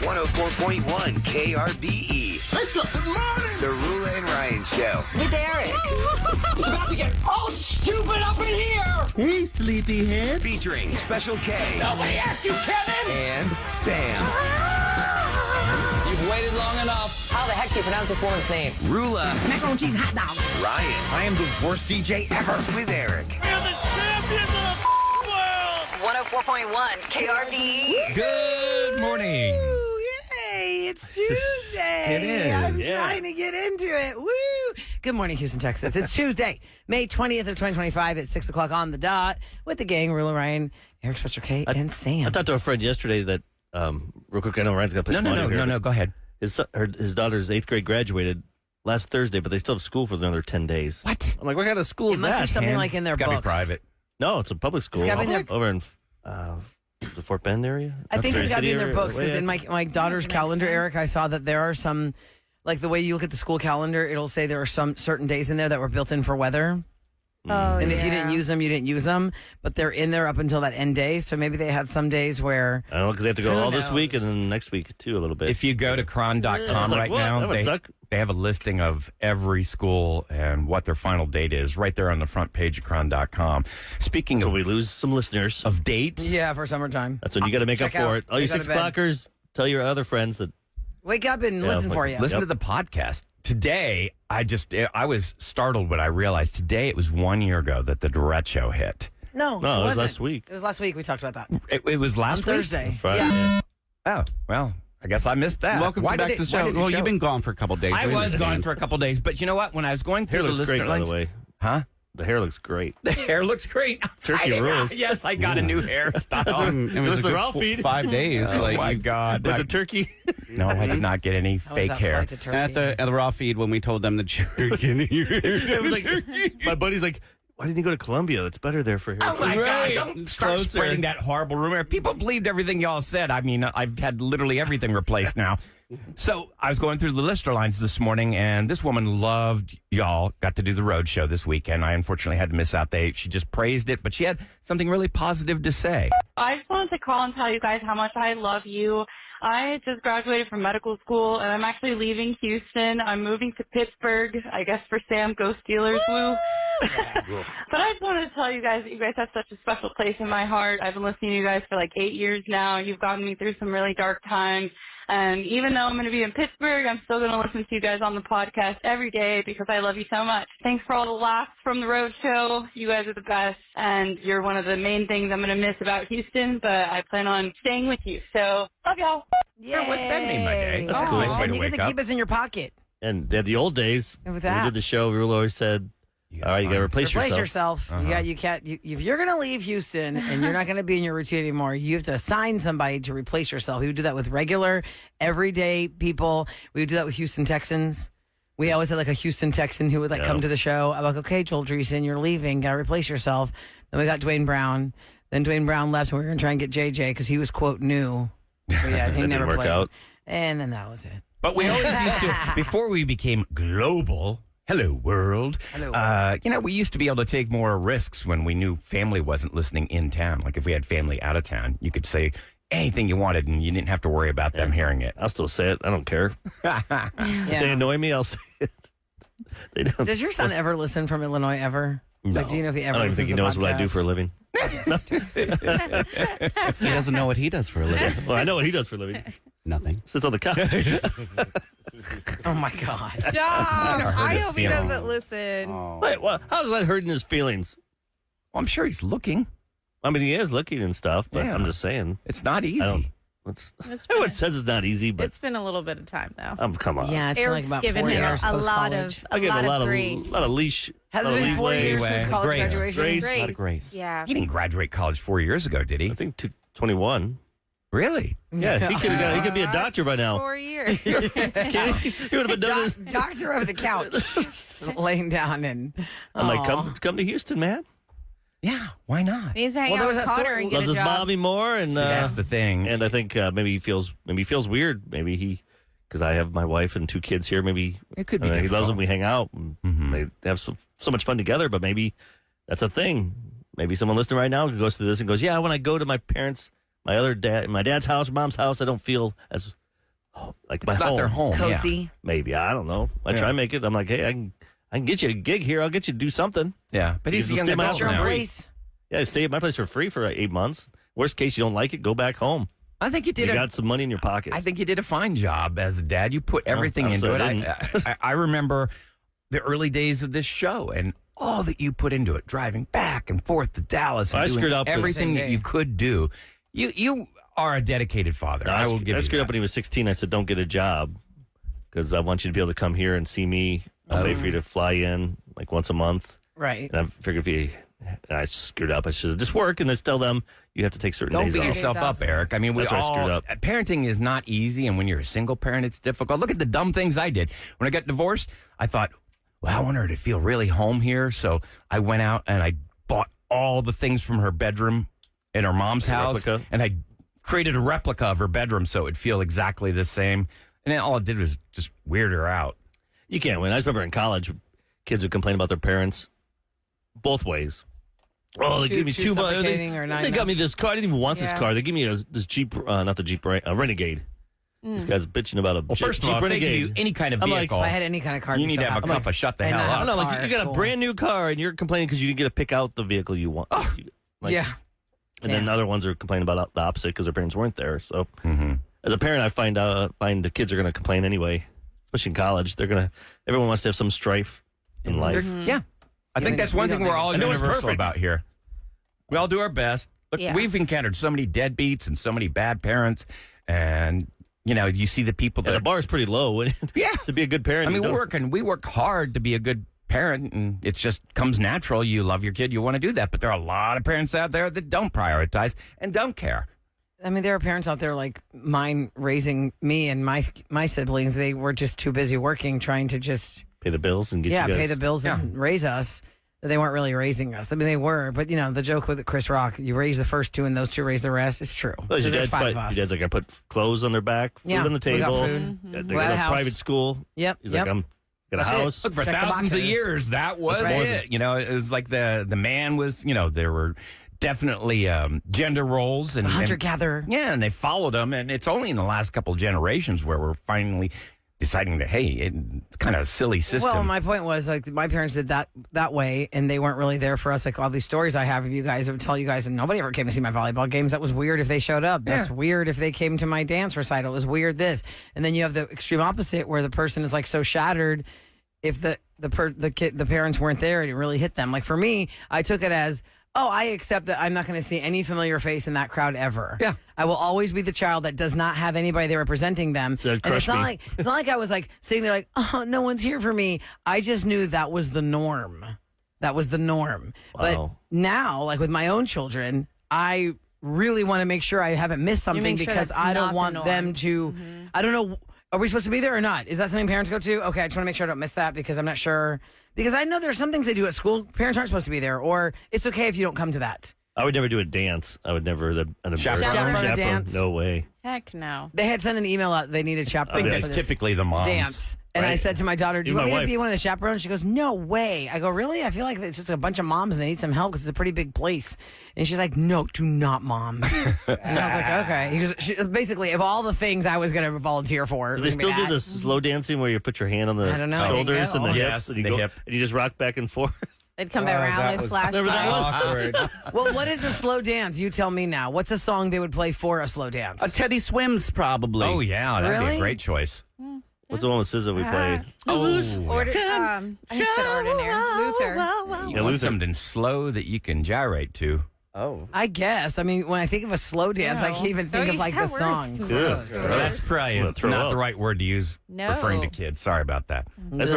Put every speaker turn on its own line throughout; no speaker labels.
104.1 KRBE.
Let's go. Good morning.
The Roula and Ryan Show.
With Eric. It's about to get all stupid up in here.
Hey, sleepyhead.
Featuring Special K.
Nobody asked you, Kevin.
And Sam.
You've waited long enough. How the heck do you pronounce this woman's name?
Roula.
Macaroni and cheese hot dog.
Ryan.
I am the worst DJ ever.
With Eric.
We're the champions of the world.
104.1 KRBE.
Good morning.
Ooh, yay, it's Tuesday.
It is.
I'm trying to get into it. Woo. Good morning, Houston, Texas. It's Tuesday, May 20th of 2025 at 6 o'clock on the dot with the gang, Roula, Ryan, Eric, Special K, and Sam.
I talked to a friend yesterday that, real quick, I know Ryan's got to put some money here.
No, go ahead.
His daughter's 8th grade graduated last Thursday, but they still have school for another 10 days.
What?
I'm like, what kind of school is
It must
that?
be something
man?
like in their
It's got to be
books.
private.
No, it's a public school.
It's gotta be in their-
over in the Fort Bend area.
I think it's got to be in their
City
books because
area?
in my daughter's calendar, Eric, I saw that there are some, like the way you look at the school calendar, it'll say there are some certain days in there that were built in for weather.
Oh,
And if you didn't use them, you didn't use them. But they're in there up until that end day. So maybe they had some days where.
I don't know, because they have to go
Who
all this
knows?
week and then next week, too, a little bit.
If you go to cron.com
like,
right
what?
now,
That would suck.
they have a listing of every school and what their final date is right there on the front page of cron.com. Speaking
so
of,
we lose some listeners.
of dates,
Yeah, for summertime.
That's when you got to make up
Check
for
out.
it. All you
They go to
6
bed.
o'clockers, tell your other friends that.
Wake up and listen for you.
listen
Yep.
to the podcast. Today, I was startled when I realized today it was 1 year ago that the derecho hit.
No,
No, it was
wasn't.
last week.
It was last week. We talked about that.
It was last
On
week?
Thursday.
Friday.
Yeah.
Oh, well, I guess I missed that.
Welcome
Why
back
did
to the
it- why
show.
did it
Well,
show?
you've been gone for a couple days.
I
We
was
understand.
gone for a couple days, but you know what? When I was going through
Hair
the
looks
listener
great, by
lines,
the way.
huh?
The hair looks great.
The hair looks great.
Turkey rules.
Yes, I got a new hairstyle.
It was
was
a
the
good
raw feed.
5 days.
Oh
like
my God!
With the turkey.
No, I did not get any
How was
fake
that
hair.
flight to Turkey?
at the raw feed when we told them that you were getting
It was like, my buddy's like, why didn't you go to Columbia? It's better there for hair.
Oh my
Right.
God! Don't start
Closer.
spreading that horrible rumor. People believed everything y'all said. I mean, I've had literally everything replaced now. So I was going through the listener lines this morning, and this woman loved y'all. Got to do the road show this weekend. I unfortunately had to miss out. She just praised it, but she had something really positive to say.
I just wanted to call and tell you guys how much I love you. I just graduated from medical school, and I'm actually leaving Houston. I'm moving to Pittsburgh, I guess for Sam, go Steelers, woo. But I just wanted to tell you guys that you guys have such a special place in my heart. I've been listening to you guys for like 8 years now. You've gotten me through some really dark times. And even though I'm going to be in Pittsburgh, I'm still going to listen to you guys on the podcast every day because I love you so much. Thanks for all the laughs from the road show. You guys are the best, and you're one of the main things I'm going to miss about Houston, but I plan on staying with you. So, love y'all.
Yeah, what's that made my day? That's
a nice way
and
to
you
wake
get to
up.
keep us in your pocket.
And they had the old days.
And with
when we
that-
did the show, Roula always said, all right, you got to replace yourself.
You can't. If you're going to leave Houston and you're not going to be in your routine anymore, you have to assign somebody to replace yourself. We would do that with regular, everyday people. We would do that with Houston Texans. We always had like a Houston Texan who would like come to the show. I'm like, okay, Joel Dreesen, you're leaving. Got to replace yourself. Then we got Dwayne Brown. Then Dwayne Brown left, and we were going to try and get JJ because he was quote new. But yeah, he
That
never
didn't work
played.
out.
And then that was it.
But we always used to, before we became global, hello world, we used to be able to take more risks when we knew family wasn't listening in town. Like if we had family out of town, you could say anything you wanted and you didn't have to worry about them hearing it.
I'll still say it. I don't care. If they annoy me, I'll say it. They don't.
Does your son ever listen from Illinois ever?
No.
Like, do you know if he
I
ever
don't even
listens
think he
to the
knows what I do
podcast?
for a living.
He doesn't know what he does for a living.
Well, I know what he does for a living.
Nothing.
Sits on the couch.
Oh my God.
Stop.
hurt
I
his
hope he
feelings.
doesn't listen.
Wait, well, how's that hurting his feelings?
Well, I'm sure he's looking.
I mean, he is looking and stuff, but
Yeah.
I'm just saying.
It's not
I don't,
easy.
everyone says it's not easy, but
It's been a little bit of time, though.
come on.
Yeah, it's been like
Eric's
about
given
4
him
years
a lot
post-college.
of
I give him a lot of
grace.
leash.
Has it
lot of
been 4
leeway.
years since college
Grace.
graduation?
Grace.
A lot of grace.
Yeah.
He didn't graduate college 4 years ago, did he?
I think 21.
Really?
Yeah, he could be a doctor by now.
4 years.
He would have been done this.
Doctor of the couch. Laying down and...
I'm like,
Aw.
come to Houston, man.
Yeah, why not?
He needs to hang
Well, there
out
was
with
that
Connor
story-
and get
Loves
a
his
job.
mommy more, and
See, that's the thing.
And I think maybe he feels weird. Maybe he, because I have my wife and 2 kids here. Maybe
It could be
he loves
difficult.
them. We hang out. And They have so much fun together. But maybe that's a thing. Maybe someone listening right now goes to this and goes, "Yeah, when I go to my parents, my dad's house, mom's house, I don't feel as like
It's
my
not their home. Yeah.
Cozy.
Maybe, I don't know. I
Yeah.
try to make it. I'm like, hey, I can get you a gig here. I'll get you to do something.
Yeah, but he's
You
a
can
young
stay at my
adult
house for
Your
now.
free.
place.
Yeah, stay at my place for free for 8 months. Worst case, you don't like it, go back home.
I think you
You
did.
got some money in your pocket.
I think you did a fine job as a dad. You put everything into it.
absolutely
I remember the early days of this show and all that you put into it, driving back and forth to Dallas and
I
doing
screwed up with-
everything that you could do. You are a dedicated father. I will give
I
you
screwed
that.
up when he was 16. I said, don't get a job because I want you to be able to come here and see me. I'll pay for you to fly in like once a month.
Right.
And I figured I screwed up. I should just work and then tell them you have to take certain
Don't
days
beat
off.
yourself up, Eric. I mean, we
That's where I
all
screwed up.
parenting is not easy, and when you're a single parent, it's difficult. Look at the dumb things I did when I got divorced. I thought, well, I want her to feel really home here, so I went out and I bought all the things from her bedroom in her mom's house,
replica?
and I created a replica of her bedroom so it would feel exactly the same. And then all it did was just weird her out.
You can't win. I just remember in college, kids would complain about their parents both ways. Oh, they
Too-
give me
too
too much.
suffocating or not
They got
enough?
me this car. I didn't even want this
Yeah.
car. They give me this Jeep, not the Jeep, a Renegade. This guy's bitching about a
Well,
Jeep,
first of
Jeep
all, if they give
Renegade.
you any kind of
I'm like,
vehicle,
If I had any kind of car,
you
I'd be
need
so
to have a
happy.
cup of shut the
And
hell
I
up.
I don't know,
car
like
at
you got a
school.
brand new car and you're complaining because you didn't get to pick out the vehicle you want. Like,
Yeah.
And then other ones are complaining about the opposite because their parents weren't there. So
Mm-hmm.
as a parent, I find the kids are going to complain anyway, especially in college. Everyone wants to have some strife in life.
Yeah. I think that's one thing we're all
I know it's
universal
perfect.
about here. We all do our best. Look,
Yeah.
we've encountered so many deadbeats and so many bad parents. And, you see the people
Yeah,
that
the bar is pretty low.
Yeah.
To be a good parent.
I mean,
you don't-
we work hard to be a good parent, and it just comes natural. You love your kid, you want to do that. But there are a lot of parents out there that don't prioritize and don't care.
I mean, there are parents out there like mine raising me and my siblings. They were just too busy working, trying to just
pay the bills and get you guys.
pay the bills and raise us. They weren't really raising us. I mean, they were, but the joke with Chris Rock, you raise the first two and those two raise the rest. It's true.
Well,
'Cause
your
there's
dad's,
five of
your
us.
dad's like, I put clothes on their back, food
Yeah,
on the
we got
table.
food.
They
We
go
had
to
a house.
private school.
Yep,
He's
yep.
like, I'm got a
That's it.
house.
Look, for
Check the
thousands of
boxes.
years, that was
That's right.
it. It was like the man was, there were definitely gender roles and
Hunter-gatherer.
Yeah, and they followed them. And it's only in the last couple of generations where we're finally deciding that, hey, it's kind of a silly system.
Well, my point was like my parents did that way, and they weren't really there for us. Like all these stories I have of you guys, I would tell you guys, and nobody ever came to see my volleyball games. That was weird if they showed up. That's weird if they came to my dance recital. It was weird this, and then you have the extreme opposite where the person is like so shattered if the parents weren't there and it really hit them. Like for me, I took it as, oh, I accept that I'm not going to see any familiar face in that crowd ever.
Yeah.
I will always be the child that does not have anybody there representing them.
So that'd
and it's
crush
not
me.
like I was like sitting there like, oh, no one's here for me. I just knew that was the norm. That was the norm. But
Wow.
now, like with my own children, I really want to make sure I haven't missed something
make sure
because
that's
I
not
don't
the
want
norm.
them to. I don't know. Are we supposed to be there or not? Is that something parents go to? Okay, I just want to make sure I don't miss that because I'm not sure. Because I know there's some things they do at school. Parents aren't supposed to be there, or it's okay if you don't come to that.
I would never do a dance. I would never an
Chaperone
a dance?
No way.
Heck no.
They had sent an email out. They needed chaperones.
I think
for
that's
this
typically the moms.
dance. And I
Right.
said to my daughter, do you
Even
want
my
me to be
wife.
one of the chaperones? She goes, no way. I go, really? I feel like it's just a bunch of moms and they need some help because it's a pretty big place. And she's like, no, do not, mom. And I was like, okay. Because basically, of all the things I was going to volunteer for.
Do they still do this slow dancing where you put your hand on the
I don't know.
shoulders and the
Oh.
hips
Yes,
and you
the
go
hip.
and you just rock back and forth?
They'd come around with flashlights.
Awkward.
Well, what is a slow dance? You tell me now. What's a song they would play for a slow dance?
A Teddy Swims, probably.
Oh, yeah, that'd be
Really?
a great choice.
What's the one with SZA we played?
I just said ordinary. Luther.
You want something slow that you can gyrate to.
Oh.
I guess. I mean, when I think of a slow dance, I can't even think
Don't
of like the
use that word.
song.
Good.
Well, that's probably
I'm gonna throw
not
up.
the right word to use
No.
referring to kids. Sorry about that.
That's I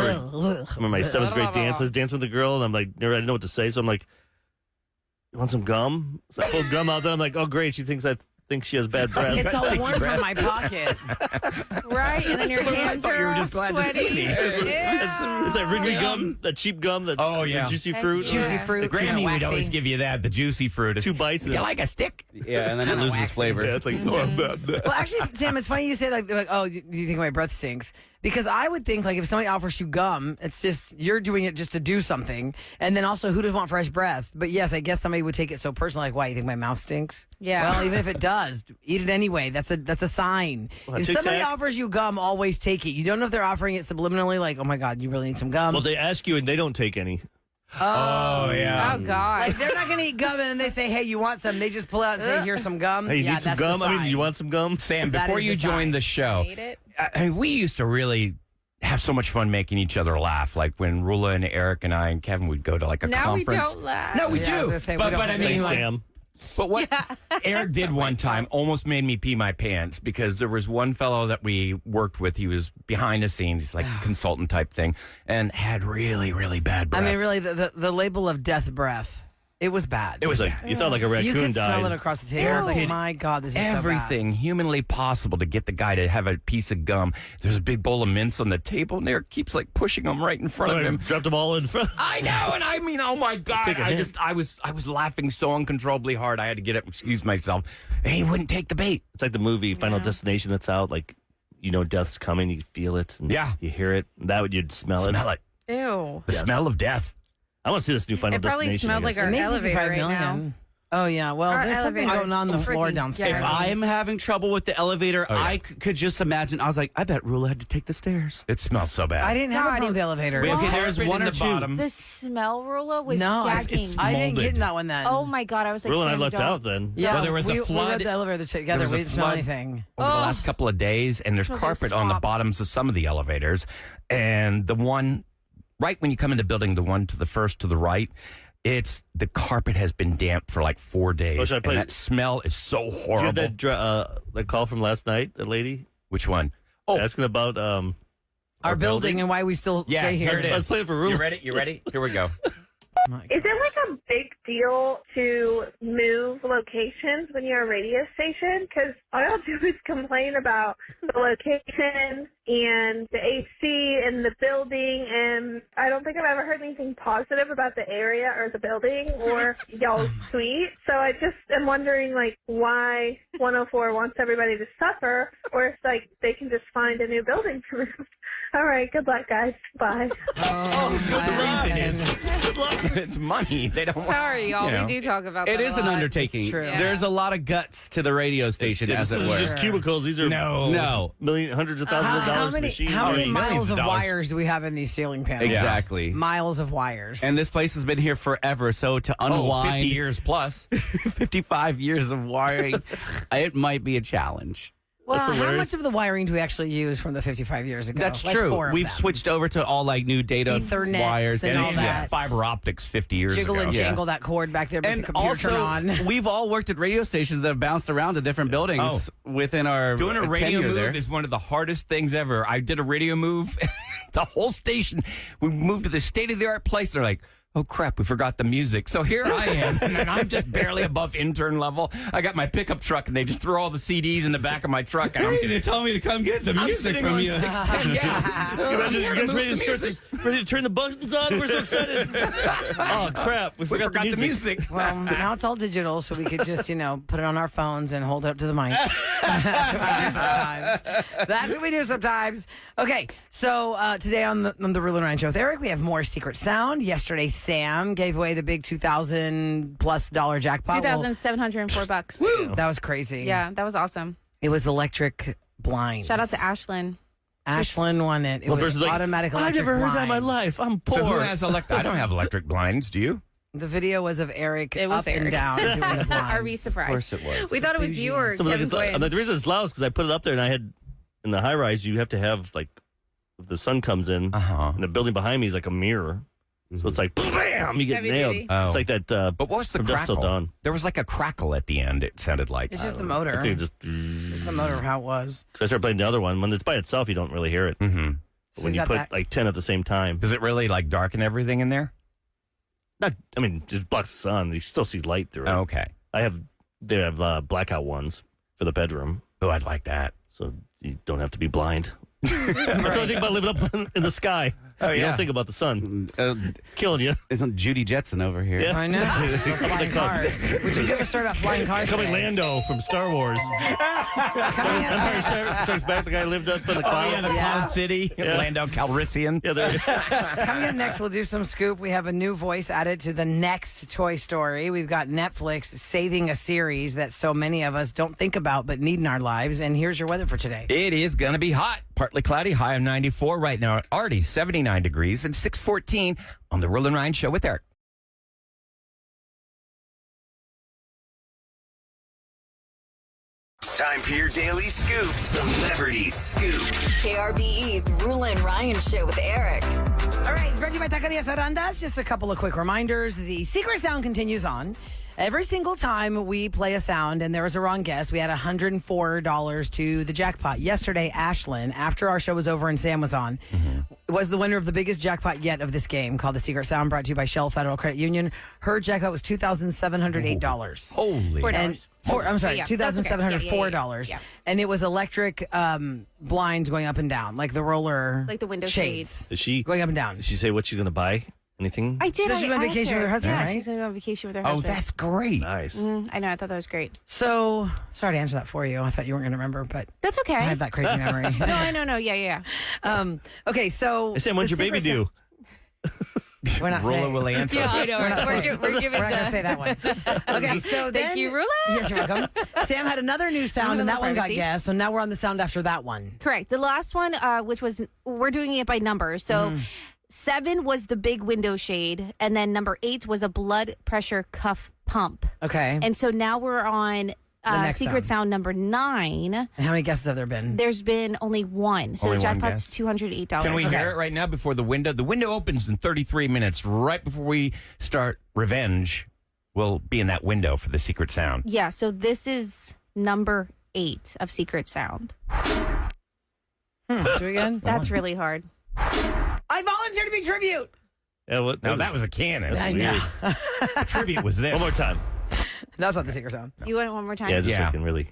remember my seventh grade dance. I was dancing with a girl, and I'm like, I didn't know what to say, so I'm like, "You want some gum?" So I pulled gum out. Then I'm like, "Oh, great! She thinks I think she has bad breath."
It's all worn from my pocket.
Right, and then your hands
thought you
are
were
all
just glad to see
sweaty.
me.
It's that Wrigley gum, that cheap gum, that
Oh, yeah.
the juicy fruit.
Juicy
Yeah.
fruit.
Grammy would
waxy.
always give you that, the juicy fruit.
2 bites. And
You
it's-
like a stick?
Yeah, and then it loses flavor.
Yeah, it's like,
Well, actually, Sam, it's funny you say like, oh, do you think my breath stinks? Because I would think like if somebody offers you gum, it's just you're doing it just to do something, and then also who doesn't want fresh breath? But yes, I guess somebody would take it so personal, like, why you think my mouth stinks?
Yeah.
Well, even if it does, eat it anyway. That's a sign.
Well,
if
Tic
somebody
Tac?
offers you gum. gum, always take it. You don't know if they're offering it subliminally, like, oh my God, you really need some gum.
Well, they ask you and they don't take any.
Oh, yeah.
Oh, God.
Like, they're not going to eat gum, and then they say, hey, you want some? They just pull out and say, here's some gum.
Hey, you
yeah,
need some
that's the
gum? I mean,
sign.
you want some gum?
Sam,
That
before
is
you
the
joined
sign.
the show,
Hate it.
I mean, we used to really have so much fun making each other laugh. Like when Roula and Eric and I and Kevin would go to like a
Now we
conference.
don't laugh.
No, we
Yeah, I was
do.
gonna say, we
but
don't
I
laugh.
mean,
Thanks,
like,
Sam.
but what Eric did one time almost made me pee my pants because there was one fellow that we worked with. He was behind the scenes, like consultant type thing, and had really, really bad breath.
I mean, really, the label of death breath, it was bad.
it was
Like, you thought like a raccoon
you could
died.
smell it across the table. I was
Did
like, my God, this is
everything humanly possible to get the guy to have a piece of gum. There's a big bowl of mints on the table, and Eric keeps like pushing them right in front of him.
Dropped them all in front.
I know, and I mean, oh my God!
Take a hint.
I was laughing so uncontrollably hard. I had to get up, and excuse myself. And he wouldn't take the bait.
It's like the movie Final Destination that's out. Like, you know, death's coming. You feel it. And
Yeah.
You hear it. That would you'd smell it.
Smell it.
Ew.
The smell of death.
I want to see this new Final
It probably
Destination.
smelled
I
like
guess.
our
bad.
elevator right now.
Oh, yeah. Well,
Our
there's something
elevator
going on
is
the floor
freaking
downstairs.
If I'm having trouble with the elevator,
Oh, yeah.
I could just imagine. I was like, I bet Roula had to take the stairs.
It smells so bad.
I didn't have a
God,
problem with the elevator.
We have
Okay,
carpet
there's one
in
or
the
two.
bottom.
The smell, Rula, was
No,
gagging.
it's
I didn't
molded.
get in that one then.
Oh, my God. I was like,
Rula and I
Sam,
lucked
don't.
out then.
Yeah,
Well, there was a
we
flood.
rode the elevator together.
was
We
a
didn't smell
flood.
anything.
Over the last couple of days, and there's
Smells like
carpet on the
swamp.
bottoms of some of the elevators. And the one right when you come into the building, the one to the first to the right, it's the carpet has been damp for like 4 days.
Oh, should I play-
and that smell is so
Did you
horrible.
have that call from last night, a lady?
Which one? Oh,
Asking about
Our building and why we still
yeah,
stay here.
here it
I was
is.
playing for Roula.
You ready? You ready? Here we go.
Is it like a big deal to move locations when you're a radio station? Because all y'all do is complain about the location and the AC and the building, and I don't think I've ever heard anything positive about the area or the building or y'all's suite. So I just am wondering, like, why 104 wants everybody to suffer, or if, like, they can just find a new building to move. All right, good luck, guys. Bye.
The reason is it's money. They don't want.
Sorry, y'all.
you know.
We do talk about
It
that
is
a
an
lot.
undertaking.
It's true.
Yeah.
There's a lot of guts to the radio station,
Yeah,
as
this
it
isn't
were.
just cubicles. These are
No.
hundreds of thousands of dollars machines.
How many
millions
miles
of
of
dollars.
wires do we have in these ceiling panels?
Exactly.
Miles of wires.
And this place has been here forever, so to
Oh,
unwind
50 years plus.
55 years of wiring, it might be a challenge.
well, how
hilarious.
much of the wiring do we actually use from the 55 years ago?
That's
Like
true.
4 of
We've
them.
switched over to all like new data
Ethernets
wires
and all
yeah,
that.
fiber optics 50 years
Jiggle
ago.
and jangle that cord back there, make
And
the computer
also,
turn on.
we've all worked at radio stations that have bounced around to different buildings within our
Doing a radio
tenure
move
there.
is one of the hardest things ever. I did a radio move. The whole station, we moved to the state-of-the-art place. They're like, oh, crap, we forgot the music. So here I am, and I'm just barely above intern level. I got my pickup truck, and they just threw all the CDs in the back of my truck. And
they told me to come get the
I'm sitting on 610, yeah.
You
Here to
guys
move
ready
the
to start
music.
ready to turn the buttons on? We're so excited. Oh crap! We
We
forgot the music.
Well, now it's all digital, so we could just, put it on our phones and hold it up to the mic. That's what we do sometimes. That's what we do sometimes. Okay, so today on the Roula and Ryan Show with Eric, we have more Secret Sound. Yesterday, Sam gave away the big $2,000+ jackpot. Well,
$2,704.
woo, that was crazy.
Yeah, that was awesome.
It was electric blinds.
Shout out to Ashlyn.
Ashlyn won it. It
One
was
person's like,
automatic
I've
electric
never heard that in my
blinds.
life. I'm poor.
So who has I don't have electric blinds. Do you?
The video was of Eric
It was
up and
Eric.
down doing the blinds.
Are we surprised?
Of course it was.
We thought it was you or
Some of
Kevin Gwynn.
the reason it's loud is because I put it up there and I had in the high rise. You have to have like if the sun comes in, and the building behind me is like a mirror, so it's like bam, you get
Heavy
nailed.
duty.
Oh.
It's like that.
But what's the
From dusk till
crackle?
dawn.
There was like a crackle at the end, it sounded like.
It's just the
I
motor.
think it just
It's the motor, how it was.
because I started playing the other one. When it's by itself, you don't really hear it.
Mm-hmm.
But when
we
you
got
put
that.
like 10 at the same time,
Does it really like darken everything in there?
not. I mean, just blocks the sun. You still see light through it.
Oh, okay.
They have blackout ones for the bedroom,
Oh, I'd like that.
so you don't have to be blind. That's the only thing about living up in the sky.
Oh,
You
yeah.
don't think about the sun
Uh,
killing you.
isn't Judy Jetson over here?
Yeah.
I know. Flying car. Would you give a story about flying cars?
Coming
today?
Lando from Star Wars.
Coming
Empire
up,
Strikes Back. The guy lived up in the clouds.
Oh, yeah, the Cloud City, Lando Calrissian.
Yeah, there.
coming up next, we'll do some scoop. We have a new voice added to the next Toy Story. We've got Netflix saving a series that so many of us don't think about but need in our lives. And here's your weather for today.
It is going to be hot. partly cloudy, high of 94. Right now, already 79 degrees and 6:14 on the Roula and Ryan Show with Eric.
Time for your daily scoop, Celebrity Scoop.
KRBE's Roula and Ryan Show with Eric.
All right, it's brought to you by Taqueria Sarandas. Just a couple of quick reminders. The secret sound continues on. Every single time we play a sound and there was a wrong guess, we had $104 to the jackpot. Yesterday, Ashlyn, after our show was over and Sam was on, was the winner of the biggest jackpot yet of this game called the Secret Sound, brought to you by Shell Federal Credit Union. Her jackpot was $2,708.
Holy.
$4. I'm sorry,
Yeah, that's okay.
$2,704.
Yeah.
And it was electric blinds going up and down, like the roller
Like the window
shades.
Did she
Going up and down.
Did she say what she's gonna buy? Anything?
I did.
So she's
I
on
asked
vacation with her husband,
yeah,
right?
she's going to go on vacation with her
Oh,
husband.
that's great.
Nice.
I know. I thought that was great.
So, sorry to answer that for you. I thought you weren't going to remember, but
That's okay.
I have that crazy memory.
No, I know. No, yeah.
Okay, so.
Hey, Sam, when's
the
your baby
secret
due?
sound- We're not
Rolla
saying.
will answer.
I know.
We're not saying-
We're giving
We're not going to say that one. Okay, so then.
Thank you, Roula.
Yes, you're welcome. Sam had another new sound, and that one got
Privacy.
guessed. So now we're on the sound after that one.
Correct. The last one, which was, we're doing it by numbers. So 7 was the big window shade, and then number 8 was a blood pressure cuff pump.
Okay.
And so now we're on
next
secret sound number 9.
And how many guesses have there been?
There's been only one. So
Only
the
one
jackpot's
guess.
$208.
Can we
Okay.
hear it right now before the window? The window opens in 33 minutes. Right before we start Revenge, we'll be in that window for the secret sound.
Yeah, so this is number 8 of secret sound.
Do it again?
That's really hard.
I volunteer to be tribute.
Yeah, what?
No, that was a cannon.
That's
I
weird.
know.
The tribute was this.
One more time.
That's not the secret sound.
You want it one more time?
Yeah, just so
Yeah.
I can really.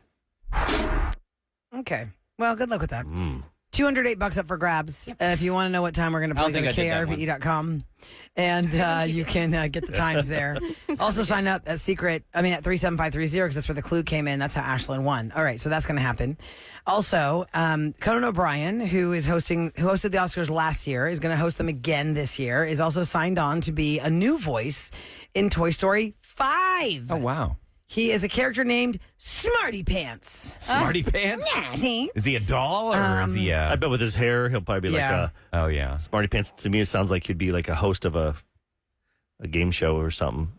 Okay. Well, good luck with that.
Mm.
$208 up for grabs. If you want to know what time we're going to
I don't
play, go to
think I did that one.
krbe.com and you can get the times there. Also sign up at 37530 because that's where the clue came in. That's how Ashlyn won. All right, so that's going to happen. Also, Conan O'Brien, who hosted the Oscars last year, is going to host them again this year, is also signed on to be a new voice in Toy Story 5.
Oh, wow.
He is a character named Smarty Pants.
Smarty Pants? Is he a doll or is he
I
a...
bet with his hair, he'll probably be
Yeah.
like
Oh, yeah.
a Smarty Pants. To me, it sounds like he'd be like a host of a game show or something.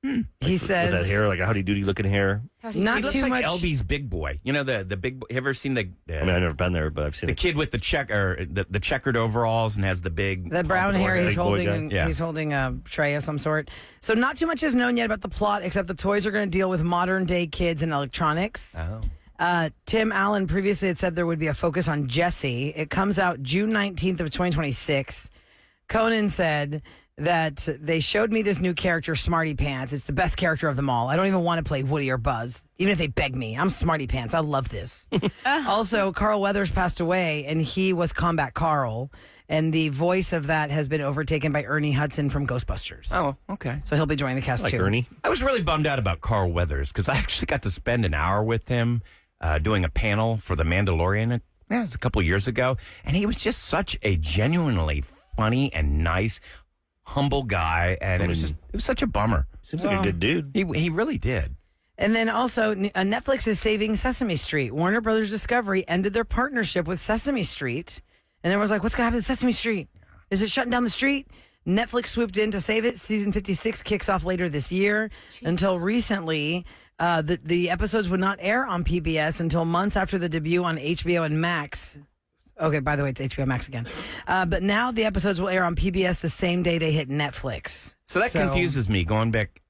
He
With that
says,
hair, like a howdy doody looking hair.
not
He looks
too
like
much.
LB's big boy. You know, the big boy. You ever seen the
I mean, I've never been there, but I've seen
the
it.
kid with the the checkered overalls and has the big...
The brown hair,
pompadour?
he's
big boy
holding.
guy.
Yeah.
He's holding a tray of some sort. So not too much is known yet about the plot, except the toys are going to deal with modern day kids and electronics.
Oh.
Tim Allen previously had said there would be a focus on Jessie. It comes out June 19th of 2026. Conan said that they showed me this new character, Smarty Pants. It's the best character of them all. I don't even want to play Woody or Buzz, even if they beg me. I'm Smarty Pants. I love this. Also, Carl Weathers passed away, and he was Combat Carl. And the voice of that has been overtaken by Ernie Hudson from Ghostbusters.
Oh, okay.
So he'll be joining the cast
Like
too.
Ernie.
I was really bummed out about Carl Weathers because I actually got to spend an hour with him doing a panel for The Mandalorian. It was a couple years ago. And he was just such a genuinely funny and nice, humble guy. And it was such a bummer.
Seems like a good dude.
He really did.
And then also, Netflix is saving Sesame Street. Warner Brothers Discovery ended their partnership with Sesame Street. And everyone's like, what's going to happen to Sesame Street? Is it shutting down the street? Netflix swooped in to save it. Season 56 kicks off later this year. Until recently, the episodes would not air on PBS until months after the debut on HBO and Max. Okay, by the way, it's HBO Max again. But now the episodes will air on PBS the same day they hit Netflix.
So that confuses me going back.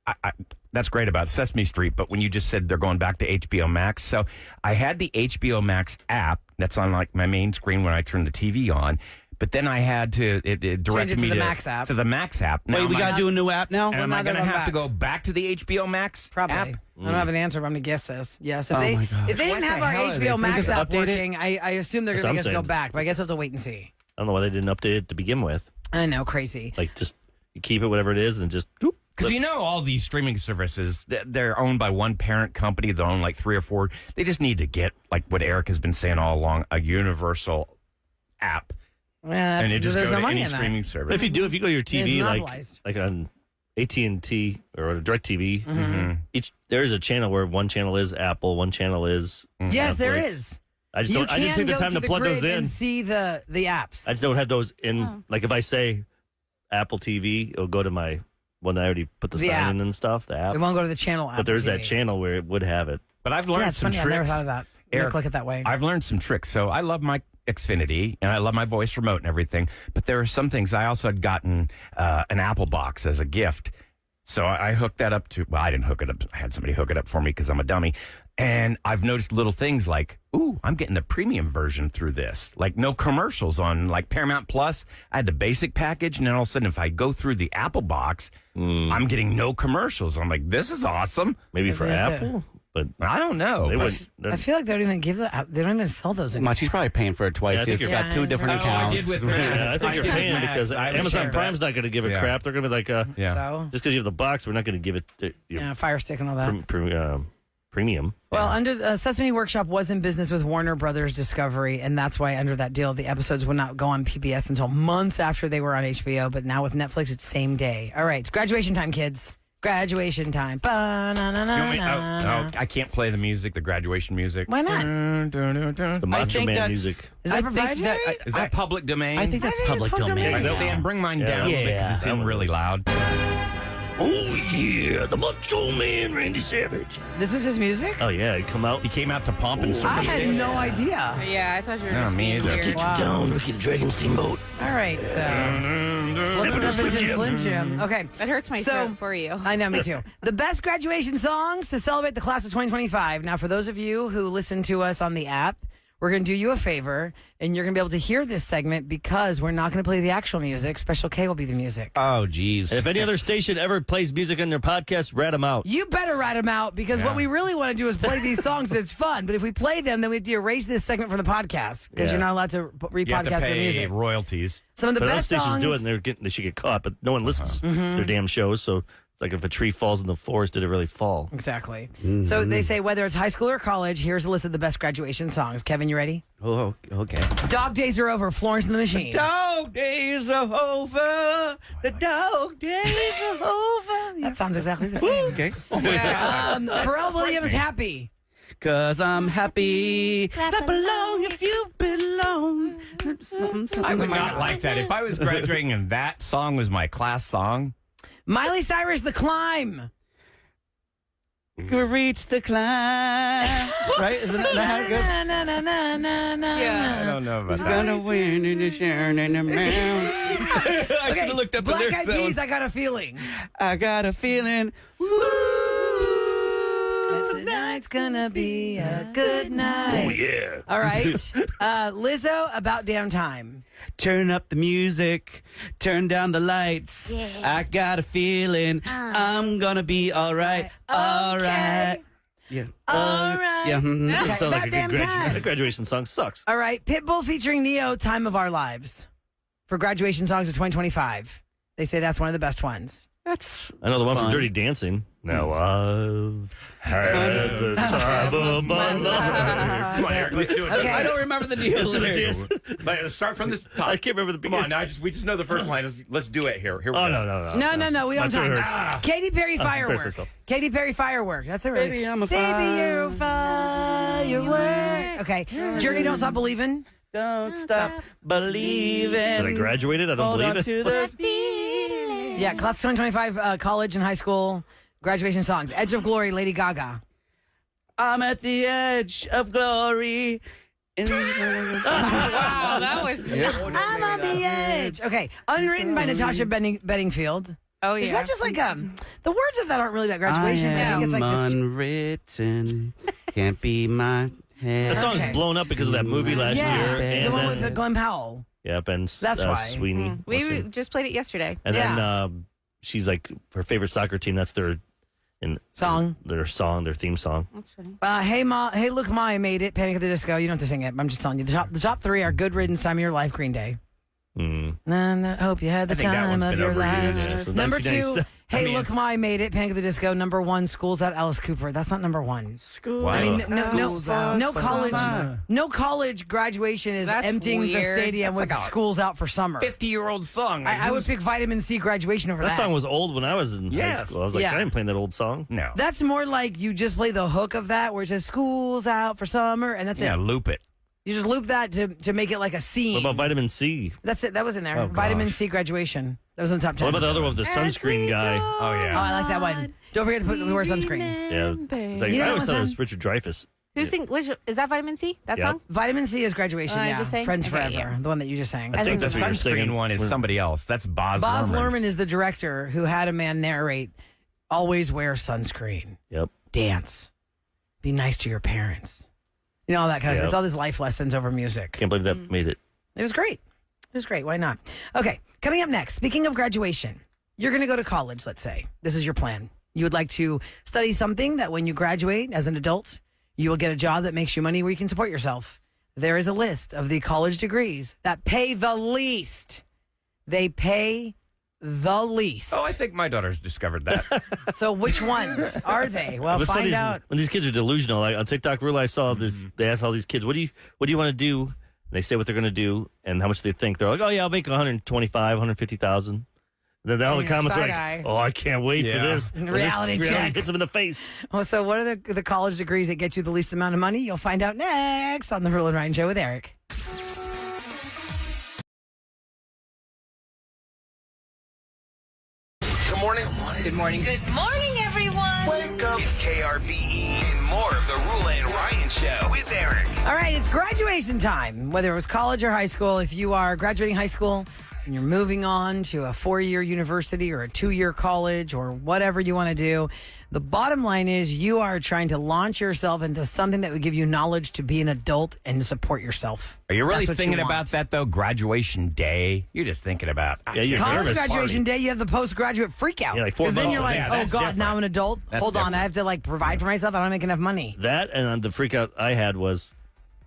That's great about Sesame Street, but when you just said they're going back to HBO Max. So I had the HBO Max app that's on like my main screen when I turn the TV on. But then I had to, it directed
to
me
the Max app.
to the Max app. Now,
Wait, we got to do a new app now?
And am
now
I
they're
going to
going
have to
back.
go back to the HBO Max
Probably.
app?
I don't have an answer, but I'm going to guess this. Yes. If
Oh
they,
my God.
if they didn't
What
have
the
our
hell are they-
HBO
can
Max
just
app
update it?
working, I assume they're
That's
going to
what
make us
I'm
go
saying.
back. But I guess we'll have to wait and see.
I don't know why they didn't update it to begin with.
I know, crazy.
Like, just you keep it whatever it is and just.
Because you know all these streaming services, they're owned by one parent company. They own like 3 or 4. They just need to get, like what Eric has been saying all along, a universal app.
Yeah,
And it just
there's
go
no
to
money
any
in that.
streaming
But
service.
if you go to your TV,
monopolized.
like on AT&T or DirecTV,
Mm-hmm.
there's a channel where one channel is Apple, one channel is
Yes, there
Netflix.
is.
I just
You
don't. I didn't
can
take the
go
time to
the
plug those
grid
in.
and see the apps.
I just don't have those in. Like if I say Apple TV, it'll go to my one I already put the
The
sign
app.
in and stuff. The app.
It won't go to the channel app.
But there's that
TV.
channel where it would have it.
But I've learned
Yeah, it's
some
funny.
tricks.
I never thought of that. I'm gonna
Eric,
click it that way.
I've learned some tricks. So I love my Xfinity and I love my voice remote and everything. But there are some things I also had gotten an Apple box as a gift. So I hooked that up to, well, I didn't hook it up. I had somebody hook it up for me because I'm a dummy. And I've noticed little things like, ooh, I'm getting the premium version through this. Like no commercials on like Paramount Plus. I had the basic package. And then all of a sudden, if I go through the Apple box, I'm getting no commercials. I'm like, this is awesome.
Maybe for
That's it.
Apple, but
I don't know.
they
but-
wouldn't.
I feel like they don't even give they don't even sell those anymore.
Much. He's probably paying for it twice.
Yeah, I think
He's
you're-
got two different
Yeah,
accounts.
I did with
Yeah,
Max.
I think you're
did with
paying
Max.
because
I was
Amazon
sure
Prime's
that.
not going to give a
Yeah.
crap. They're going to be like,
Yeah.
So
just because you have the box, we're not going to give it your
yeah, Fire Stick and all that.
premium.
Well, under Sesame Workshop was in business with Warner Brothers Discovery, and that's why under that deal, the episodes would not go on PBS until months after they were on HBO. But now with Netflix, it's same day. All right, it's graduation time, kids. Graduation time.
You want me- no, I can't play the music, the graduation music.
Why not?
The Macho Man music.
Is that proprietary?
Is that public domain?
I think that's
I think
public
it's
domain.
public
Like,
domain.
Sam, bring mine
Yeah.
down a little bit because it's
Yeah,
in
that
really
was-
loud.
Oh yeah, the Macho Man, Randy Savage.
This was his music?
Oh yeah, he come out.
He came out to Pomp and
I
Circumstance.
had no idea.
Yeah, I thought you were
No,
just
me
being
either.
weird.
Wow.
Down, Ricky the Dragon Steamboat.
All right. Slim Jim. Okay.
That hurts my
So-
throat for you.
I know, me too. The best graduation songs to celebrate the class of 2025. Now, for those of you who listen to us on the app, we're going to do you a favor, and you're going to be able to hear this segment because we're not going to play the actual music. Special K will be the music.
Oh, geez.
And if any other station ever plays music on their podcast, rat them out.
You better write them out because what we really want to do is play these songs. It's fun. But if we play them, then we have to erase this segment from the podcast because
Yeah.
you're not allowed to
You have to
repodcast their
pay
music.
royalties.
Some of the
But other
best
stations
songs.
do it, and they should get caught. But no one listens to their damn shows. So it's like if a tree falls in the forest, did it really fall?
Exactly. So they say whether it's high school or college, here's a list of the best graduation songs. Kevin, you ready?
Oh, okay.
Dog Days Are Over, Florence and the Machine.
Dog days are over. The dog days are over.
That sounds exactly the same.
Okay.
Pharrell Williams, Happy.
Cause I'm happy. Clap along if you belong.
I would not like that. If I was graduating and that song was my class song.
Miley Cyrus, The Climb.
Could reach the climb. Right? Isn't that how it goes?
Na, na, na, na, na, na,
I
na.
don't know about that.
Gonna win in the Sharon and the mound.
I should have looked up the
Black
lyrics.
Eyed
to that
Peas,
one.
I Got a Feeling.
I got a feeling.
Tonight's gonna be a good night.
Oh yeah.
All right. Lizzo, About Damn Time.
Turn up the music, turn down the lights. I got a feeling I'm gonna be all right. All right. Yeah.
All right.
Yeah. mhm.
Okay,
That sounds like a
About
good
Damn Time.
that graduation song. Sucks.
All right. Pitbull featuring Neo, Time of Our Lives. For graduation songs of 2025. They say that's one of the best ones.
That's.
I know the one from
fun.
Dirty Dancing. Now I've had the time of my life.
Come on, Eric, let's do it.
Okay.
I don't remember the deal.
Let's do the dance.
Let's start from the top.
I can't remember the
Come on,
beginning.
now we just know the first line. Let's do it here. Here we
Oh
go.
No, we don't
My throat
have
hurts.
time. Katy Perry,
embarrassed
Firework.
myself.
Katy Perry, Firework. That's a really.
Baby, I'm a
Baby, you're a firework. Okay. Journey, Don't Stop Believing.
Don't stop believing.
Did I graduated? I don't
Hold on
believe
to
it.
the
Yeah, class of 2025 college and high school graduation songs. Edge of Glory, Lady Gaga.
I'm at the edge of glory.
Wow, that was.
I'm on the edge. Okay. Unwritten by Natasha Bedingfield.
Oh, yeah.
Is that just like the words of that aren't really about graduation,
I
but I think it's
am
like this.
unwritten. Can't be my head.
That song's
Okay.
blown up because of that movie last
Yeah,
year.
the
And
one
then,
with Glenn Powell.
Yep, and
That's why.
Sweeney. What's
We
her-
just played it yesterday.
And
Yeah.
then she's like her favorite soccer team. That's their
Song.
their theme song.
That's funny.
Hey, look, Ma, I made it. Panic at the Disco. You don't have to sing it. I'm just telling you. The top three are Good Riddance, Time of Your Life, Green Day. Hope you had the
I think that
time
one's
of
been
your
overused.
life.
Yeah, so
Number two,
1997.
Hey,
I mean,
look,
it's-
Ma, I made it. Panic at the Disco. Number one, School's Out, Alice Cooper. That's not number one.
School.
I mean, no
School's out.
no college graduation is
That's
emptying the
weird.
stadium
That's
with
like a
School's Out for summer.
50-year-old song. Like,
I would
who's-
pick Vitamin C graduation over that.
That song was old when I was in high
Yes.
school. I was like,
Yeah.
I didn't play that old song.
No.
That's more like you just play the hook of that where it says School's Out for summer, and that's
Yeah,
it.
loop it.
You just loop that to make it like a scene.
What about vitamin C?
That's it. That was in there.
Oh,
Vitamin
gosh.
C graduation. That was in the top 10.
What about the other one with the sunscreen guy?
Oh, yeah.
Oh, I like that one. Don't forget to wear sunscreen.
Yeah. It's like,
You know
I always
what
thought it
song?
was Richard Dreyfuss.
Who sing? Which is that? Vitamin C? That
Yep.
song?
Vitamin C is graduation.
I
yeah.
just sang?
Friends
Okay,
Forever.
yeah.
The one that you just sang.
I think the
that's what you're
sunscreen
singing.
one is somebody else. That's Boz
Boz
Lerman.
Lerman is the director who had a man narrate, always wear sunscreen.
Yep.
Dance. Be nice to your parents. You know, all that kind of
Yep.
stuff. It's all these life lessons over music.
Can't believe that made it.
It was great. It was great. Why not? Okay, coming up next, speaking of graduation, you're going to go to college, let's say. This is your plan. You would like to study something that when you graduate as an adult, you will get a job that makes you money where you can support yourself. There is a list of the college degrees that pay the least. They pay the least.
Oh, I think my daughter's discovered that.
So which ones are they? Well,
What's funny
find
is
out.
when these kids are delusional. Like on TikTok, Roula, I saw this. They asked all these kids, "What do you want to do?" And they say what they're going to do and how much they think. They're like, "Oh yeah, I'll make 125, 150,000." Then all the
Yeah,
comments are
side-eye.
like, "Oh, I can't wait for
Yeah.
this." When
Reality
this
check.
hits them in the face.
Oh, so what are the college degrees that get you the least amount of money? You'll find out next on the Roula and Ryan Show with Eric.
Good morning.
Good morning.
Good morning, everyone.
Wake up. It's KRBE and more of the Roula and Ryan Show with Eric.
All right, it's graduation time. Whether it was college or high school, if you are graduating high school and you're moving on to a 4-year university or a 2-year college or whatever you want to do, the bottom line is you are trying to launch yourself into something that would give you knowledge to be an adult and to support yourself.
Are you really
That's what
thinking
you want.
about that, though? Graduation day? You're just thinking about
Yeah, you're
College
nervous.
graduation day, you have the postgraduate freak out.
Yeah, like 4
'Cause then
months.
you're like,
Yeah,
oh,
that's
God,
different.
now I'm an adult.
That's
Hold on,
different.
I have to like provide for myself. I don't make enough money.
That and the freak out I had was,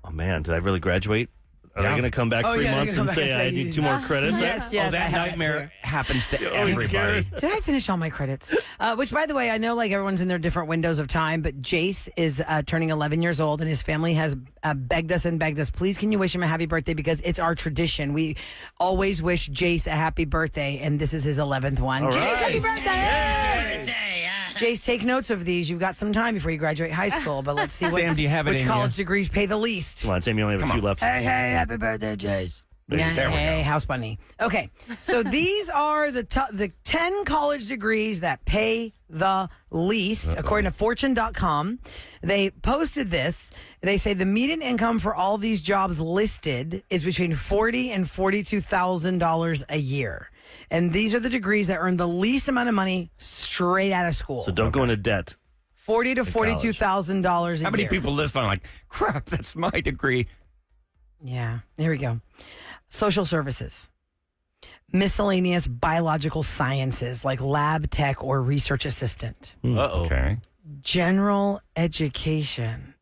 oh man, did I really graduate? Are they
Yeah.
going to come back
Oh,
3
yeah, they're
months
gonna
and
come
say
back and
I
say
need
you-
2 more credits?
Yes, yes,
oh,
I
that
had
nightmare happens to
always
everybody.
scared.
Did I finish all my credits? Which, by the way, I know like everyone's in their different windows of time, but Jace is turning 11 years old, and his family has begged us, please can you wish him a happy birthday, because it's our tradition. We always wish Jace a happy birthday, and this is his 11th one.
All
Jace,
right.
happy birthday! Jace, take notes of these. You've got some time before you graduate high school, but let's see
Sam, do you have it
which
in
college
you?
degrees pay the least.
Come on, Sam, you only have a few left.
Hey, happy birthday, Jace.
There we
Hey,
go.
house bunny. Okay, so these are the 10 college degrees that pay the least, according to Fortune.com. They posted this. They say the median income for all these jobs listed is between $40,000 and $42,000 a year. And these are the degrees that earn the least amount of money straight out of school.
So don't go into debt.
$40,000 to
college.
$42,000 a year.
How many people list on like, crap, that's my degree?
Yeah, here we go. Social services, miscellaneous biological sciences like lab tech or research assistant,
Uh-oh.
Okay.
general education.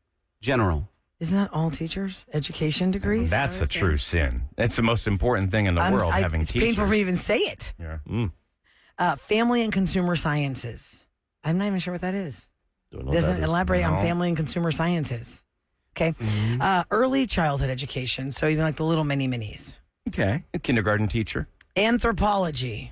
General.
Isn't that all teachers' education degrees?
That's the true sin. That's the most important thing in the world, having
it's
teachers.
painful for me to even say it.
Yeah.
Family and consumer sciences. I'm not even sure what that is.
Don't know what that
Doesn't
is.
elaborate on
No.
family and consumer sciences. Okay.
Mm-hmm.
Early childhood education. So even like the little mini-minis.
Okay. A kindergarten teacher.
Anthropology.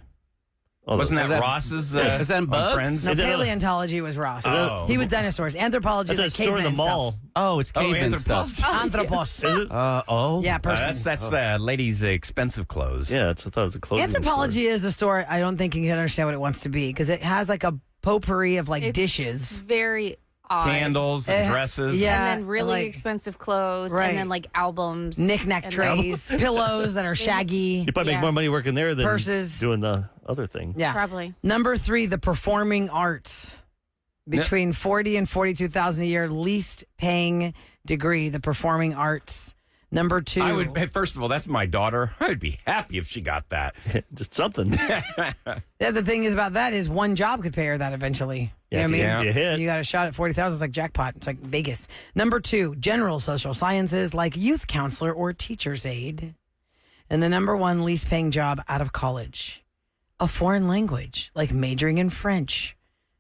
Oh,
Wasn't that,
Is that-
Ross's
is that in
on
Bugs?
Friends?
No,
Is that-
paleontology was Ross.
Oh.
He was dinosaurs. Anthropology
That's
is
a
like
store in the
caveman
mall.
stuff.
Oh, it's caveman stuff.
Anthropos.
Is it?
Yeah, person.
That's ladies' expensive clothes.
Yeah, I thought it was a clothing
Anthropology is a store I don't think you can understand what it wants to be because it has like a potpourri of like
It's
dishes.
very odd.
Candles and
Eh,
dresses.
yeah.
And then really
like-
expensive clothes,
Right.
and then like albums,
Knick-knack
and
trays, pillows that are shaggy.
You probably
Yeah.
make more money working there than
Purses.
doing the other thing.
Yeah.
Probably.
Number 3, the performing arts. Between 40 and 42,000 a year, least paying degree, the performing arts. Number 2.
I would. First of all, that's my daughter. I would be happy if she got that.
Just something.
The other thing is about that is one job could pay her that eventually.
Yeah,
you know what I mean?
you hit.
You got a shot at 40,000. It's like jackpot. It's like Vegas. Number 2, general social sciences like youth counselor or teacher's aide. And the number 1 least paying job out of college, a foreign language like majoring in French.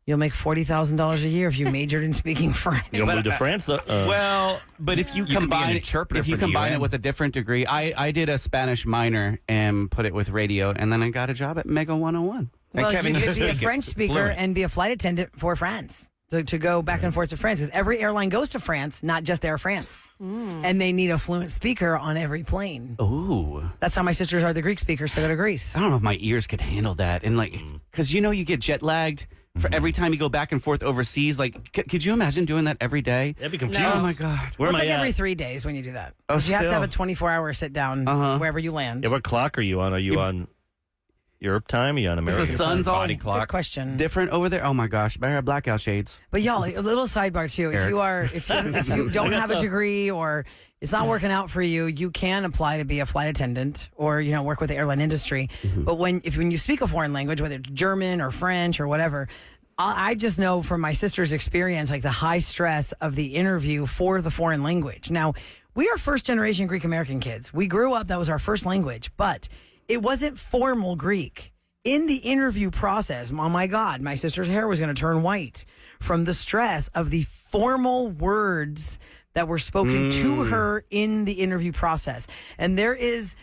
You'll make $40,000 a year if you majored in speaking French.
You gonna move to France though?
Well, but if you
You could be an
combine
interpreter
if you
for the
combine
UN.
it with a different degree, I did a Spanish minor and put it with radio, and then I got a job at Mega 101.
And
Well,
Kevin,
you
you
could be a
speak it
French speaker
fluent.
and be a flight attendant for France. to go back and forth to France because every airline goes to France, not just Air France. And they need a fluent speaker on every plane.
Ooh.
That's how my sisters are the Greek speakers to go to Greece.
I don't know if my ears could handle that. And like, because you get jet lagged for every time you go back and forth overseas. Like, could you imagine doing that every day?
That'd be confused.
Oh my God.
Where am
It's
I
like
at?
every 3 days when you do that.
Oh,
'Cause you have to
still.
have a 24-hour sit down wherever you land.
Yeah, what clock are you on? Are you on Europe time? Are you on
Is
American?
the sun's all
Body clock.
Good question.
different over there? Oh my gosh. Better have blackout shades.
But y'all, a little sidebar too. If you don't have a degree or it's not working out for you, you can apply to be a flight attendant or work with the airline industry. But when you speak a foreign language, whether it's German or French or whatever, I just know from my sister's experience, like the high stress of the interview for the foreign language. Now, we are first generation Greek American kids. We grew up, that was our first language, but it wasn't formal Greek. In the interview process, oh my God, my sister's hair was going to turn white from the stress of the formal words that were spoken to her in the interview process. And there is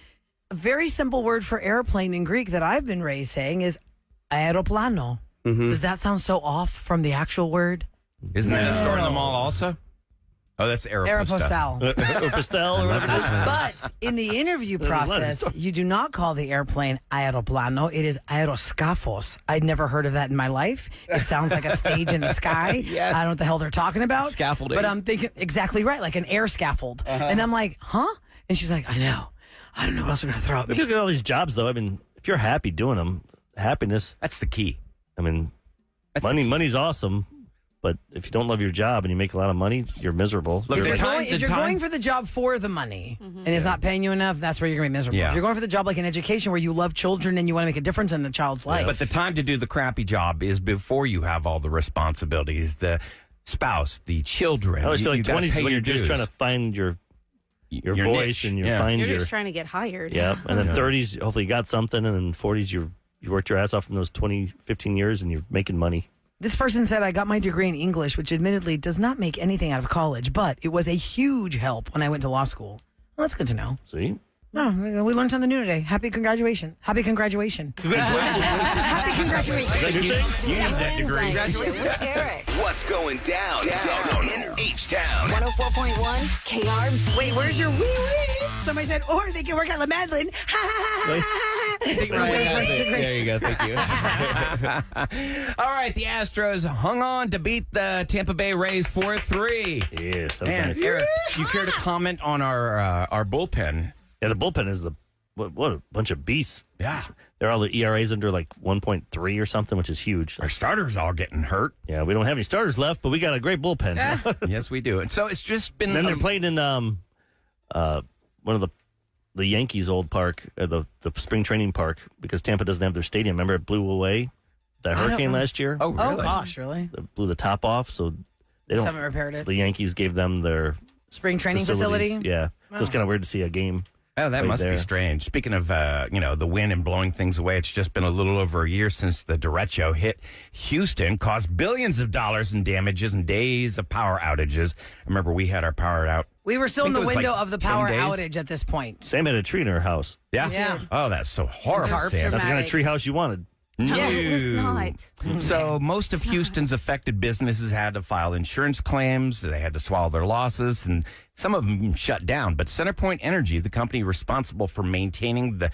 a very simple word for airplane in Greek that I've been raised saying is aeroplano. Does that sound so off from the actual word?
Isn't that a store in the mall also? Oh, that's Aeropostale.
Aeropostale.
or whatever it is.
But in the interview process, you do not call the airplane aeroplano. It is aeroscafos. I'd never heard of that in my life. It sounds like a stage in the sky.
Yes.
I don't know what the hell they're talking about.
Scaffolding.
But I'm thinking exactly right, like an air scaffold. And I'm like, huh? And she's like, I know. I don't know what else they're going to throw at
If you
me.
look at all these jobs, though, I mean, if you're happy doing them, happiness.
That's the key.
I mean, money's awesome, but if you don't love your job and you make a lot of money, you're miserable.
Look,
You're
If you're going for the job for the money and it's not paying you enough, that's where you're going to be miserable.
Yeah.
If you're going for the job like in education where you love children and you want to make a difference in the child's life.
But the time to do the crappy job is before you have all the responsibilities, the spouse, the children.
I always feel like
You gotta
20s is
pay
when
your
you're just
dues.
trying to find your
Your
voice
niche.
and
Yeah.
find
You're
your
just trying to get hired.
yeah. And then 30s, hopefully you got something, and then 40s you worked your ass off in those 20, 15 years, and you're making money.
This person said, I got my degree in English, which admittedly does not make anything out of college, but it was a huge help when I went to law school. Well, that's good to know.
See?
No, we learned something new today. Happy congratulation. Happy congratulation. Happy congratulations.
Is that your thing?
You need that
Roula and
degree.
Ryan Show with Eric.
What's going down in H-Town?
104.1 KRB.
Wait, where's your wee-wee? Somebody said, or they can work at La Madeline.
There you go. Thank you.
All right, the Astros hung on to beat the Tampa Bay Rays 4-3.
Yes. That was
Man,
nice.
Eric, you care to comment on our bullpen?
Yeah, the bullpen is what a bunch of beasts.
Yeah.
They're all the ERAs under like 1.3 or something, which is huge.
Our starters all getting hurt.
Yeah, we don't have any starters left, but we got a great bullpen.
Yes, we do. And so it's just been.
And then they're playing in one of the Yankees' old park, the spring training park, because Tampa doesn't have their stadium. Remember, it blew away the hurricane last year.
Oh, really?
Oh, gosh, really?
It blew the top off, so they don't.
Haven't repaired it.
So the Yankees gave them their
Spring training
facilities.
facility?
Yeah, so it's kind of weird to see a game.
Oh, that
right
must be
there.
strange. Speaking of, the wind and blowing things away, it's just been a little over a year since the derecho hit Houston, caused billions of dollars in damages and days of power outages. I remember we had our power out.
We were still
I
in
think
the
it was
window
like
of the
10
power
days.
outage at this point.
Sam had a tree in her house.
Yeah?
Yeah.
Oh, that's so horrible,
Tarp.
Sam.
That's the kind of
Dramatic.
tree house you wanted.
No, it was not.
So most of Houston's affected businesses had to file insurance claims. They had to swallow their losses, and some of them shut down. But CenterPoint Energy, the company responsible for maintaining the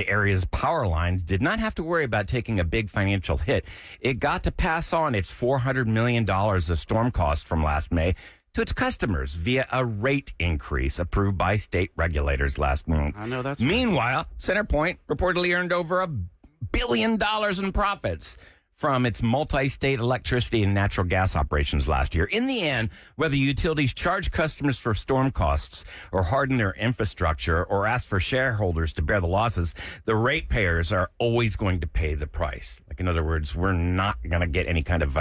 area's power lines, did not have to worry about taking a big financial hit. It got to pass on its $400 million of storm costs from last May to its customers via a rate increase approved by state regulators last month.
I know that's
Meanwhile, CenterPoint reportedly earned over $1 billion in profits from its multi-state electricity and natural gas operations last year. In the end, whether utilities charge customers for storm costs or harden their infrastructure or ask for shareholders to bear the losses, the ratepayers are always going to pay the price. Like, in other words, we're not going to get any kind of,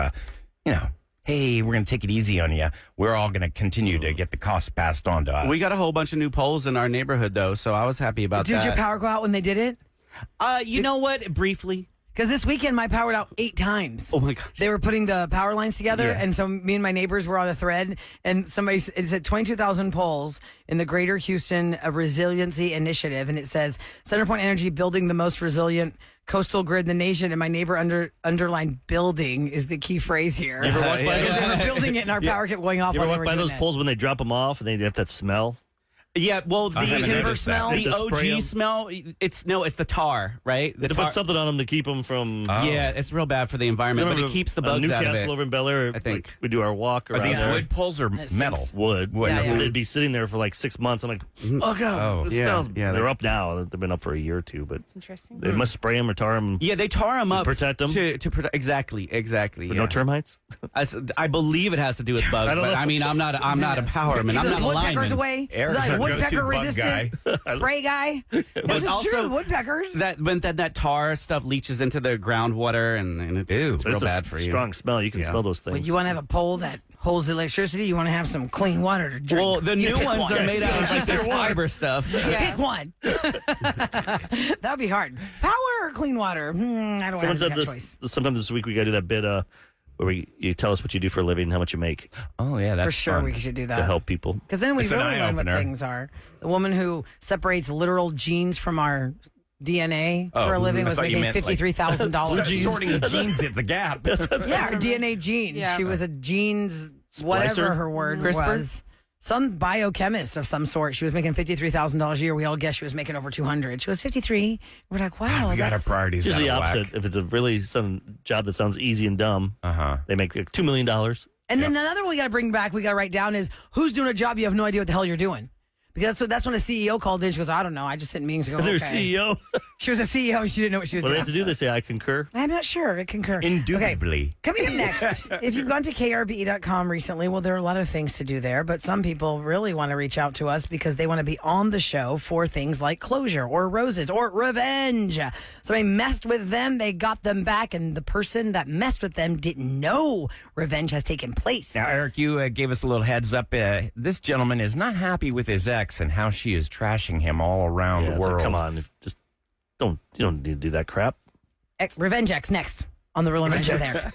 hey, we're going to take it easy on you. We're all going to continue to get the costs passed on to us.
We got a whole bunch of new poles in our neighborhood, though, so I was happy about
Did
that.
your power go out when they did it?
You know what? Briefly.
Because this weekend, my powered out 8 times.
Oh, my gosh.
They were putting the power lines together,
Yeah.
and so me and my neighbors were on a thread, and it said 22,000 poles in the Greater Houston Resiliency Initiative, and it says CenterPoint Energy building the most resilient coastal grid in the nation, and my neighbor underlined building is the key phrase here.
You ever walk by
Because
those?
they were building it, and our power kept going off
You
while
ever
they were
walk by
doing
those
it.
poles when they drop them off and they have that smell?
Yeah, well, the
haven't
timber
noticed that.
smell?
the
They spray 'em.
OG smell. It's the tar, right? The
To
tar.
put something on them to keep them from.
Yeah, it's real bad for the environment, but it keeps the bugs out of
Newcastle
it.
over in Bel Air,
I think.
like, we do our walk
Are
around
these
there.
wood poles or
It
metal?
stinks.
Wood.
Wood.
Yeah, yeah.
They'd be sitting there for like 6 months. I'm like, oh god,
Oh,
it
yeah,
smells.
yeah,
They're up now. They've been up for a year or two, but
Interesting.
they must spray them or tar them.
Yeah, they tar them up
protect 'em?
to protect. Exactly.
With
Yeah.
no termites.
I believe it has to do with bugs,
I don't
but
know.
I mean, I'm not a powerman.
Keep
I'm
those
not a
woodpeckers
lineman.
away.
Eric's
Is that
our
woodpecker
go-to bug
resistant spray guy? This is
also-
true. Woodpeckers.
That tar stuff leaches into the groundwater, and it's real
It's a
bad for you.
strong smell. You can
Yeah.
smell those things.
Well, you want to have a pole that holds electricity? You want to have some clean water to drink?
Well, the
You
new
pick
ones
one.
are made out of just this fiber stuff.
Pick one. That'd be hard. Power or clean water? I don't
Someone
want to
said
that
this.
choice.
Sometime this week we got to do that bit where you tell us what you do for a living, how much you make
Oh, yeah, that's
For sure,
fun.
we should do that.
to help people.
Because then we
It's an
really learn what
eye-opener.
things are. The woman who separates literal genes from our DNA
Oh,
for a living
I
was
thought you
making
meant, like,
$53,000.
sorting genes at the Gap.
Yeah, her DNA genes.
Yeah.
She was a genes, whatever
Splicer?
her word
CRISPR?
was. Some biochemist of some sort. She was making $53,000 a year. We all guessed she was making over 200. She was 53. We're like, wow,
we got our
that's
priorities
It's usually the
out of
opposite.
whack.
If it's a really some job that sounds easy and dumb, they make like $2 million.
And then another one we got to bring back, we got to write down is who's doing a job you have no idea what the hell you're doing. Because that's when the CEO called in. She goes, I don't know. I just sit in meetings and go,
Their
okay.
CEO.
She was a CEO and she didn't know what she was
What do they
doing.
have to do? They say, I concur.
I'm not sure. I concur.
Indubitably.
Okay. Coming up next, if you've gone to krbe.com recently, well, there are a lot of things to do there, but some people really want to reach out to us because they want to be on the show for things like closure or roses or revenge. Somebody messed with them, they got them back, and the person that messed with them didn't know revenge has taken place.
Now, Eric, you gave us a little heads up. This gentleman is not happy with his ex and how she is trashing him all around
Yeah,
the
it's like,
world.
come on, just you don't need to do that crap.
Revenge X next on the Roula and Ryan Show there.